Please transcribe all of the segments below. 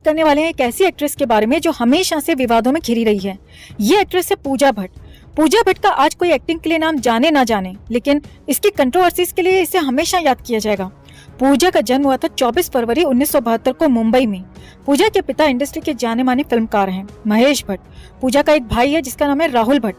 करने वाले हैं एक ऐसी एक्ट्रेस के बारे में जो हमेशा से विवादों में घिरी रही है। ये एक्ट्रेस है पूजा भट्ट। पूजा भट्ट का आज कोई एक्टिंग के लिए नाम जाने ना जाने, लेकिन इसकी कंट्रोवर्सीज के लिए इसे हमेशा याद किया जाएगा। पूजा का जन्म हुआ था 24 फरवरी 1972 को मुंबई में। पूजा के पिता इंडस्ट्री के जाने माने फिल्मकार हैं महेश भट्ट। पूजा का एक भाई है जिसका नाम है राहुल भट्ट।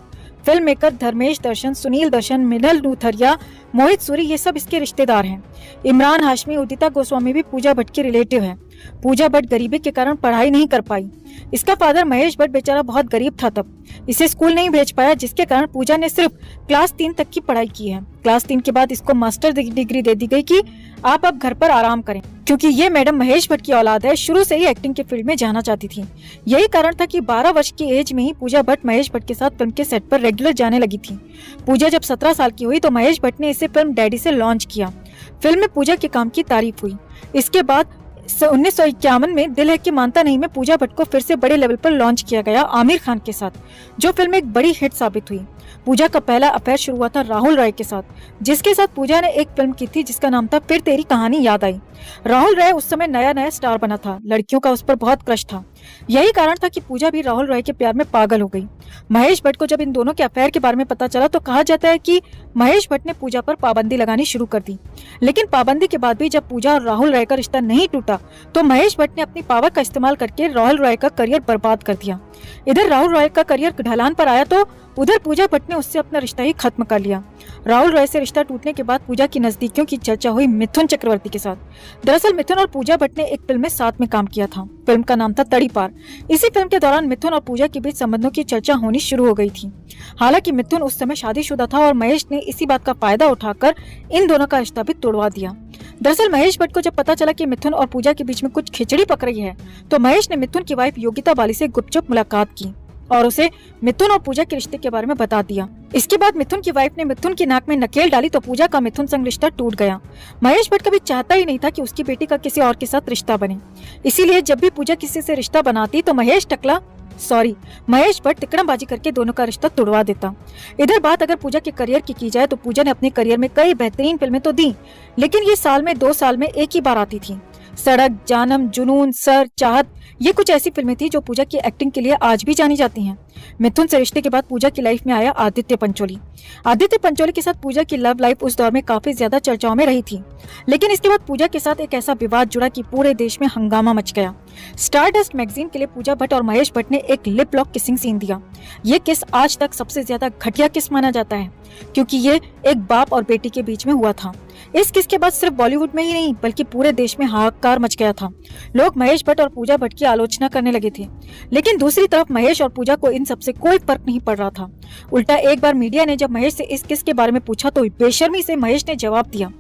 फिल्म मेकर धर्मेश दर्शन, सुनील दर्शन, मिनल नूथरिया, मोहित सूरी ये सब इसके रिश्तेदार हैं। इमरान हाशमी, उदिता गोस्वामी भी पूजा भट्ट के रिलेटिव है। पूजा भट्ट गरीबी के कारण पढ़ाई नहीं कर पाई। इसका फादर महेश भट्ट बेचारा बहुत गरीब था, तब इसे स्कूल नहीं भेज पाया, जिसके कारण पूजा ने सिर्फ क्लास 3 तक की पढ़ाई की है। क्लास 3 के बाद इसको मास्टर डिग्री दे दी गई कि आप अब घर पर आराम करें, क्योंकि ये मैडम महेश भट्ट की औलाद है, शुरू से ही एक्टिंग के फील्ड में जाना चाहती थी। यही कारण था कि 12 वर्ष की एज में ही पूजा भट्ट महेश भट्ट के साथ फिल्म के सेट पर रेगुलर जाने लगी थी। पूजा जब 17 साल की हुई तो महेश भट्ट ने इसे फिल्म डैडी से लॉन्च किया। फिल्म में पूजा के काम की तारीफ हुई। इसके बाद 1951 में दिल है कि मानता नहीं में पूजा भट्ट को फिर से बड़े लेवल पर लॉन्च किया गया आमिर खान के साथ, जो फिल्म एक बड़ी हिट साबित हुई। पूजा का पहला अफेयर शुरू हुआ था राहुल रॉय के साथ, जिसके साथ पूजा ने एक फिल्म की थी जिसका नाम था फिर तेरी कहानी याद आई। राहुल रॉय उस समय नया नया स्टार बना था, लड़कियों का उस पर बहुत क्रश था। यही कारण था कि पूजा भी राहुल रॉय के प्यार में पागल हो गई। महेश भट्ट को जब इन दोनों के अफेयर के बारे में पता चला तो कहा जाता है कि महेश भट्ट ने पूजा पर पाबंदी लगानी शुरू कर दी। लेकिन पाबंदी के बाद भी जब पूजा और राहुल रॉय का रिश्ता नहीं टूटा तो महेश भट्ट ने अपनी पावर का इस्तेमाल करके राहुल रॉय का करियर बर्बाद कर दिया। इधर राहुल रॉय का करियर ढलान पर आया तो उधर पूजा भट्ट ने उससे अपना रिश्ता ही खत्म कर लिया। राहुल रॉय से रिश्ता टूटने के बाद पूजा की नजदीकियों की चर्चा हुई मिथुन चक्रवर्ती के साथ। दरअसल मिथुन और पूजा भट्ट ने एक फिल्म में साथ में काम किया था। फिल्म का नाम था तड़ी पार। इसी फिल्म के दौरान मिथुन और पूजा के बीच संबंधों की चर्चा होनी शुरू हो गई थी। हालांकि मिथुन उस समय शादीशुदा था और महेश ने इसी बात का फायदा उठाकर इन दोनों का रिश्ता भी तोड़वा दिया। दरअसल महेश भट्ट को जब पता चला कि मिथुन और पूजा के बीच में कुछ खिचड़ी पक रही है तो महेश ने मिथुन की वाइफ योगिता बाली से गुपचुप मुलाकात की और उसे मिथुन और पूजा के रिश्ते के बारे में बता दिया। इसके बाद मिथुन की वाइफ ने मिथुन की नाक में नकेल डाली तो पूजा का मिथुन संग रिश्ता टूट गया। महेश भट्ट कभी चाहता ही नहीं था कि उसकी बेटी का किसी और के साथ रिश्ता बने, इसीलिए जब भी पूजा किसी से रिश्ता बनाती तो महेश भट्ट तिकड़मबाजी करके दोनों का रिश्ता तोड़वा देता। इधर बात अगर पूजा के करियर की जाए तो पूजा ने अपने करियर में कई बेहतरीन फिल्में तो दी, लेकिन ये साल में 2 साल में एक ही बार आती थी। सड़क, जानम, जुनून, सर, चाहत ये कुछ ऐसी फिल्में थी जो पूजा की एक्टिंग के लिए आज भी जानी जाती हैं। मिथुन से रिश्ते के बाद पूजा की लाइफ में आया आदित्य पंचोली। आदित्य पंचोली के साथ पूजा की लव लाइफ उस दौर में काफी ज्यादा चर्चाओं में रही थी, लेकिन इसके बाद पूजा के साथ एक ऐसा विवाद जुड़ा कि पूरे देश में हंगामा मच गया। स्टारडस्ट मैगजीन के लिए पूजा भट्ट और महेश भट्ट ने एक लिप लॉक किसिंग सीन दिया। ये किस आज तक सबसे ज्यादा घटिया किस माना जाता है, क्योंकि ये एक बाप और बेटी के बीच में हुआ था। इस किस के बाद सिर्फ बॉलीवुड में ही नहीं बल्कि पूरे देश में हाहाकार मच गया था। लोग महेश भट्ट और पूजा भट्ट की आलोचना करने लगे थे, लेकिन दूसरी तरफ महेश और पूजा को इन सबसे कोई फर्क नहीं पड़ रहा था। उल्टा एक बार मीडिया ने जब महेश से इस किस के बारे में पूछा तो बेशर्मी से महेश ने जवाब दिया।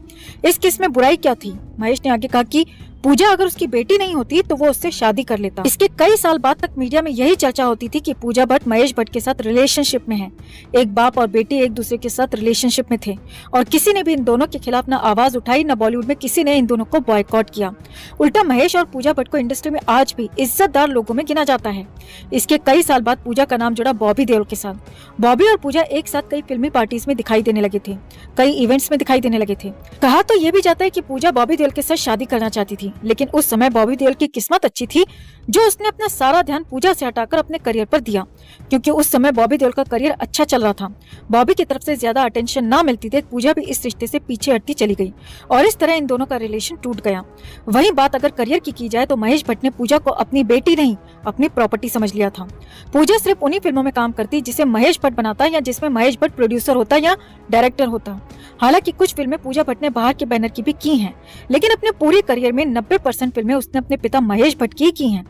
इस किस में बुराई क्या थी? महेश ने आगे कहा कि पूजा अगर उसकी बेटी नहीं होती तो वो उससे शादी कर लेता। इसके कई साल बाद तक मीडिया में यही चर्चा होती थी कि पूजा भट्ट महेश भट्ट के साथ रिलेशनशिप में है। एक बाप और बेटी एक दूसरे के साथ रिलेशनशिप में थे और किसी ने भी इन दोनों के खिलाफ न आवाज उठाई, न बॉलीवुड में किसी ने इन दोनों को बॉयकॉट किया। उल्टा महेश और पूजा भट्ट को इंडस्ट्री में आज भी इज्जतदार लोगों में गिना जाता है। इसके कई साल बाद पूजा का नाम जुड़ा बॉबी देओल के साथ। बॉबी और पूजा एक साथ कई फिल्मी पार्टीज में दिखाई देने लगे थे, कई इवेंट्स में दिखाई देने लगे थे। कहा तो ये भी जाता है कि पूजा बॉबी देओल के साथ शादी करना चाहती थी, लेकिन उस समय बॉबी देओल की किस्मत अच्छी थी जो उसने अपना सारा ध्यान पूजा से हटाकर अपने करियर पर दिया, क्योंकि उस समय बॉबी देओल का करियर अच्छा चल रहा था। बॉबी की तरफ से ज्यादा अटेंशन ना मिलती थी, पूजा भी इस रिश्ते से पीछे हटती चली गई और इस तरह इन दोनों का रिलेशन टूट गया। वहीं बात अगर करियर की जाए तो महेश भट्ट ने पूजा को अपनी बेटी नहीं अपनी प्रॉपर्टी समझ लिया था। पूजा सिर्फ उन्हीं फिल्मों में काम करती जिसे महेश भट्ट बनाता या जिसमें महेश भट्ट प्रोड्यूसर होता या डायरेक्टर होता। हालांकि कुछ फिल्में पूजा भट्ट ने बाहर के बैनर की भी की हैं, लेकिन अपने पूरे करियर में 90% फिल्में उसने अपने पिता महेश भट्ट की हैं।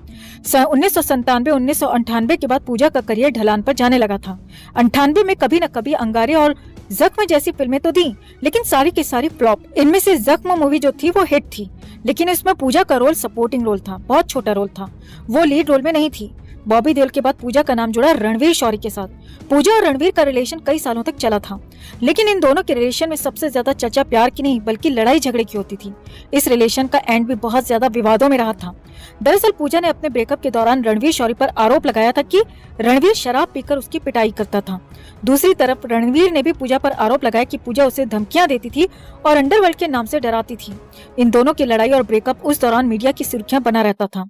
1997-1998 के बाद पूजा का करियर ढलान पर जाने लगा था। 98 में कभी न कभी अंगारे और जख्म जैसी फिल्में तो दी, लेकिन सारी की सारी फ्लॉप। इनमें से जख्म मूवी जो थी वो हिट थी, लेकिन इसमें पूजा का रोल सपोर्टिंग रोल था, बहुत छोटा रोल था, वो लीड रोल में नहीं थी। बॉबी देओल के बाद पूजा का नाम जुड़ा रणवीर शौरी के साथ। पूजा और रणवीर का रिलेशन कई सालों तक चला था। लेकिन इन दोनों के रिलेशन में सबसे ज्यादा चर्चा प्यार की नहीं बल्कि लड़ाई झगड़े की होती थी। इस रिलेशन का एंड भी बहुत ज्यादा विवादों में रहा था। दरअसल पूजा ने अपने ब्रेकअप के दौरान रणवीर शौरी पर आरोप लगाया था कि रणवीर शराब पीकर उसकी पिटाई करता था। दूसरी तरफ रणवीर ने भी पूजा पर आरोप लगाया कि पूजा उसे धमकियां देती थी और अंडरवर्ल्ड के नाम से डराती थी। इन दोनों की लड़ाई और ब्रेकअप उस दौरान मीडिया की सुर्खियां बना रहता था।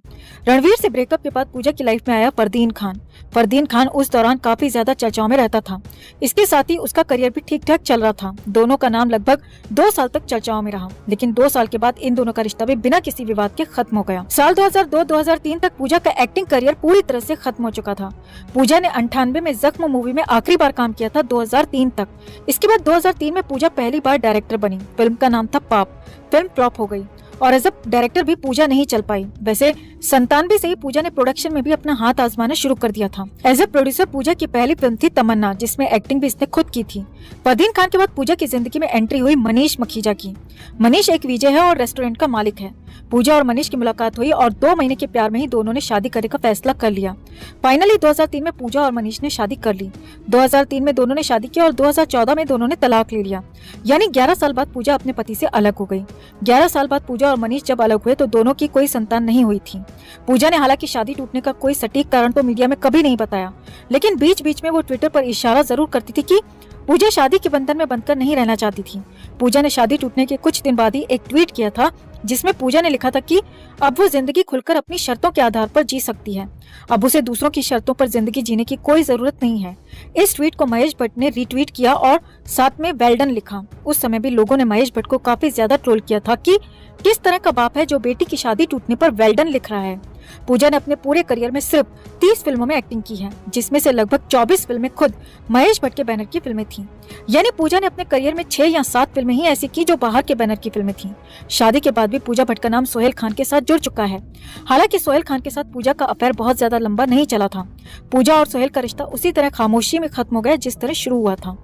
रणवीर से ब्रेकअप के बाद पूजा की लाइफ में आया फरदीन खान। फरदीन खान उस दौरान काफी ज्यादा चर्चाओं में रहता था। इसके साथ ही उसका करियर भी ठीक ठाक चल रहा था। दोनों का नाम लगभग 2 साल तक चर्चाओं में रहा, लेकिन 2 साल के बाद इन दोनों का रिश्ता भी बिना किसी विवाद के खत्म हो गया। साल 2002-2003 तक पूजा का एक्टिंग करियर पूरी तरह से खत्म हो चुका था। पूजा ने 98 में जख्म मूवी में आखिरी बार काम किया था 2003 तक। इसके बाद 2003 में पूजा पहली बार डायरेक्टर बनी। फिल्म का नाम था पाप। फिल्म फ्लॉप हो गई और एज अ डायरेक्टर भी पूजा नहीं चल पाई। वैसे 97 से ही पूजा ने प्रोडक्शन में भी अपना हाथ आजमाना शुरू कर दिया था। एज ए प्रोड्यूसर पूजा की पहली फिल्म थी तमन्ना, जिसमें एक्टिंग भी इसने खुद की थी। फरदीन खान के बाद पूजा की जिंदगी में एंट्री हुई मनीष मखीजा की। मनीष एक विजय है और रेस्टोरेंट का मालिक है। पूजा और मनीष की मुलाकात हुई और 2 महीने के प्यार में ही दोनों ने शादी करने का फैसला कर लिया। फाइनली 2003 में पूजा और मनीष ने शादी कर ली। 2003 में दोनों ने शादी की और 2014 में दोनों ने तलाक ले लिया। यानी 11 साल बाद पूजा अपने पति से अलग हो गई। 11 साल बाद पूजा और मनीष जब अलग हुए तो दोनों की कोई संतान नहीं हुई थी। पूजा ने हालांकि शादी टूटने का कोई सटीक कारण तो मीडिया में कभी नहीं बताया, लेकिन बीच बीच में वो ट्विटर पर इशारा जरूर करती थी कि पूजा शादी के बंधन में बंधकर नहीं रहना चाहती थी। पूजा ने शादी टूटने के कुछ दिन बाद ही एक ट्वीट किया था, जिसमें पूजा ने लिखा था कि अब वो जिंदगी खुलकर अपनी शर्तों के आधार पर जी सकती है। अब उसे दूसरों की शर्तों पर जिंदगी जीने की कोई जरूरत नहीं है। इस ट्वीट को महेश भट्ट ने रीट्वीट किया और साथ में वेल डन लिखा। उस समय भी लोगों ने महेश भट्ट को काफी ज्यादा ट्रोल किया था कि किस तरह का बाप है जो बेटी की शादी टूटने पर वेल डन लिख रहा है। पूजा ने अपने पूरे करियर में सिर्फ 30 फिल्मों में एक्टिंग की है, जिसमें से लगभग 24 फिल्में खुद महेश भट्ट के बैनर की फिल्में थीं। यानी पूजा ने अपने करियर में 6 या 7 फिल्में ही ऐसी की जो बाहर के बैनर की फिल्में थीं। शादी के बाद भी पूजा भट्ट का नाम सोहेल खान के साथ जुड़ चुका है। हालांकि सोहेल खान के साथ पूजा का अफेयर बहुत ज्यादा लंबा नहीं चला था। पूजा और सोहेल का रिश्ता उसी तरह खामोशी में खत्म हो गया जिस तरह शुरू हुआ था।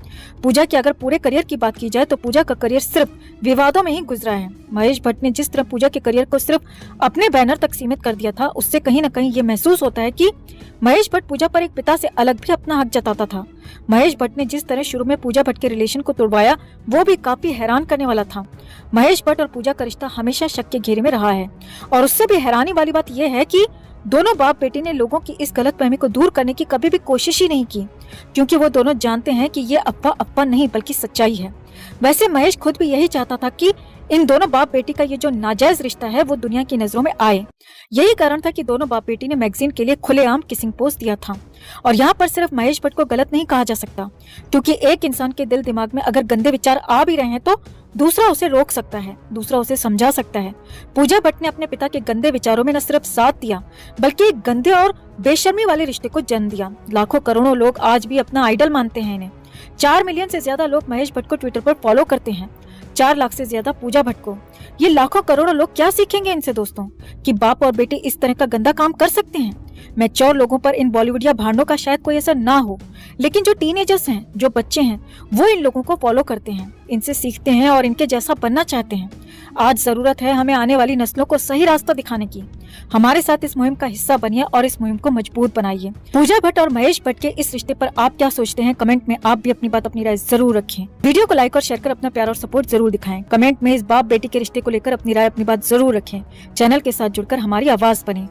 पूजा की अगर पूरे करियर की बात की जाए तो पूजा का करियर सिर्फ विवादों में ही गुजरा है। महेश भट्ट ने जिस तरह पूजा के करियर को सिर्फ अपने बैनर तक सीमित कर दिया था, उससे कहीं न कहीं ये महसूस होता है कि महेश भट्ट पूजा पर एक पिता से अलग भी अपना हक जताता था। महेश भट्ट ने जिस तरह शुरू में पूजा भट्ट के रिलेशन को तोड़वाया, वो भी काफी हैरान करने वाला था। महेश भट्ट और पूजा का रिश्ता हमेशा शक के घेरे में रहा है और उससे भी हैरानी वाली बात यह है कि दोनों बाप बेटी ने लोगों की इस गलतफहमी को दूर करने की कभी भी कोशिश ही नहीं की, क्योंकि वो दोनों जानते हैं कि ये अफवाह नहीं बल्कि सच्चाई है। वैसे महेश खुद भी यही चाहता था कि इन दोनों बाप बेटी का ये जो नाजायज रिश्ता है वो दुनिया की नजरों में आए। यही कारण था कि दोनों बाप बेटी ने मैगजीन के लिए खुलेआम किसिंग पोस्ट दिया था। और यहाँ पर सिर्फ महेश भट्ट को गलत नहीं कहा जा सकता, क्योंकि एक इंसान के दिल दिमाग में अगर गंदे विचार आ भी रहे हैं तो दूसरा उसे रोक सकता है, दूसरा उसे समझा सकता है। पूजा भट्ट ने अपने पिता के गंदे विचारों में न सिर्फ साथ दिया बल्कि एक गंदे और बेशर्मी वाले रिश्ते को जन्म दिया। लाखों करोड़ों लोग आज भी अपना आइडल मानते हैं इन्हें। 4 मिलियन से ज्यादा लोग महेश भट्ट को ट्विटर पर फॉलो करते हैं, 4 लाख से ज्यादा पूजा भट्ट को। ये लाखों करोड़ों लोग क्या सीखेंगे इनसे दोस्तों, कि बाप और बेटी इस तरह का गंदा काम कर सकते हैं। मैच्योर लोगों पर इन बॉलीवुड या भांडों का शायद कोई असर ना हो, लेकिन जो टीनेजर्स हैं, जो बच्चे हैं, वो इन लोगों को फॉलो करते हैं, इनसे सीखते हैं और इनके जैसा बनना चाहते हैं। आज जरूरत है हमें आने वाली नस्लों को सही रास्ता दिखाने की। हमारे साथ इस मुहिम का हिस्सा बनिए और इस मुहिम को मजबूत बनाइए। पूजा भट्ट और महेश भट्ट के इस रिश्ते पर आप क्या सोचते हैं? कमेंट में आप भी अपनी बात, अपनी राय जरूर रखें। वीडियो को लाइक और शेयर कर अपना प्यार और सपोर्ट जरूर दिखाएं। कमेंट में इस बाप बेटी के रिश्ते को लेकर अपनी राय, अपनी बात जरूर रखें। चैनल के साथ जुड़कर हमारी आवाज बने।